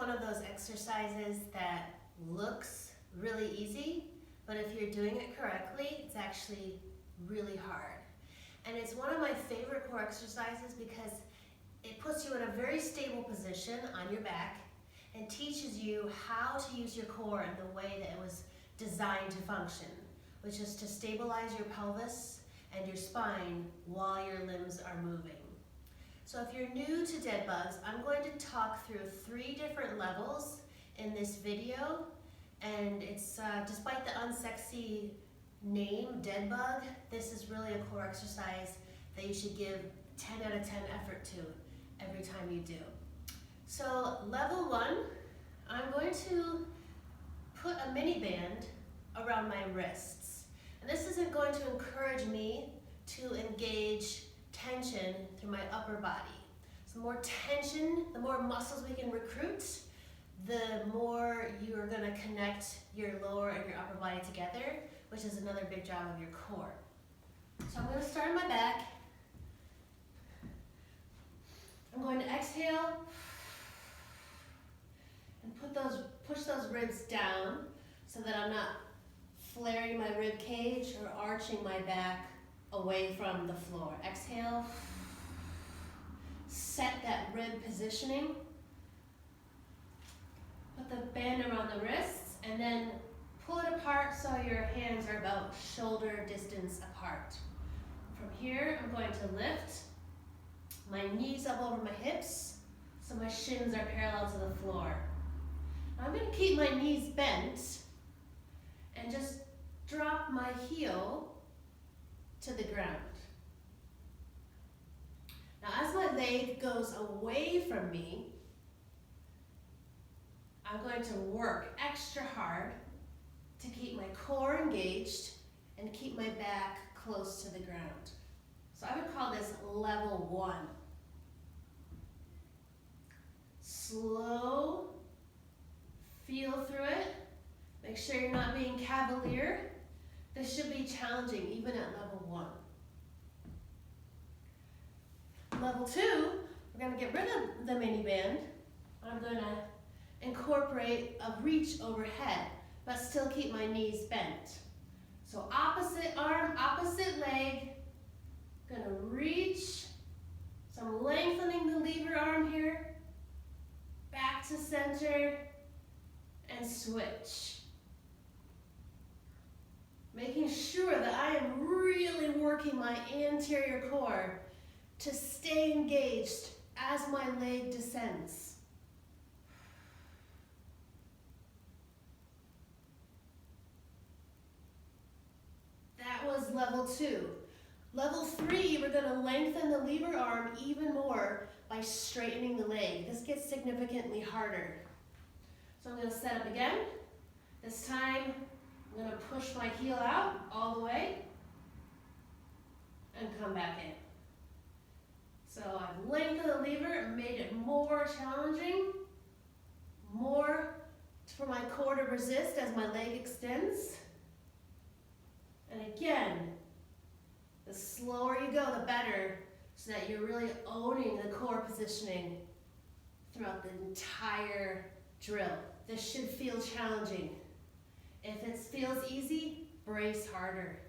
one of those exercises that looks really easy, but if you're doing it correctly, it's actually really hard. And it's one of my favorite core exercises because it puts you in a very stable position on your back and teaches you how to use your core in the way that it was designed to function, which is to stabilize your pelvis and your spine while your limbs are moving. So if you're new to Deadbugs, I'm going to talk through 3 different levels in this video, and it's despite the unsexy name, Deadbug, this is really a core exercise that you should give 10 out of 10 effort to every time you do. So level 1, I'm going to put a mini band around my wrists. And this isn't going to encourage me to engage tension through my upper body. So the more tension, the more muscles we can recruit, the more you're going to connect your lower and your upper body together, which is another big job of your core. So I'm going to start on my back. I'm going to exhale and push those ribs down so that I'm not flaring my rib cage or arching my back away from the floor. Exhale, set that rib positioning, put the band around the wrists, and then pull it apart so your hands are about shoulder distance apart. From here, I'm going to lift my knees up over my hips so my shins are parallel to the floor. I'm going to keep my knees bent and just drop my heel to the ground. Now as my leg goes away from me, I'm going to work extra hard to keep my core engaged and keep my back close to the ground. So I would call this level 1. Slow, feel through it. Make sure you're not being cavalier. This should be challenging even at level 1. Level 2, we're going to get rid of the mini band. I'm going to incorporate a reach overhead, but still keep my knees bent. So opposite arm, opposite leg, gonna reach. So I'm lengthening the lever arm here, back to center, and switch. Making sure that I am really working my anterior core to stay engaged as my leg descends. That was level 2. Level 3, we're going to lengthen the lever arm even more by straightening the leg. This gets significantly harder. So I'm going to set up again. This time, I'm going to push my heel out all the way and come back in. So I've lengthened the lever and made it more challenging, more for my core to resist as my leg extends. And again, the slower you go, the better, so that you're really owning the core positioning throughout the entire drill. This should feel challenging. If it feels easy, brace harder.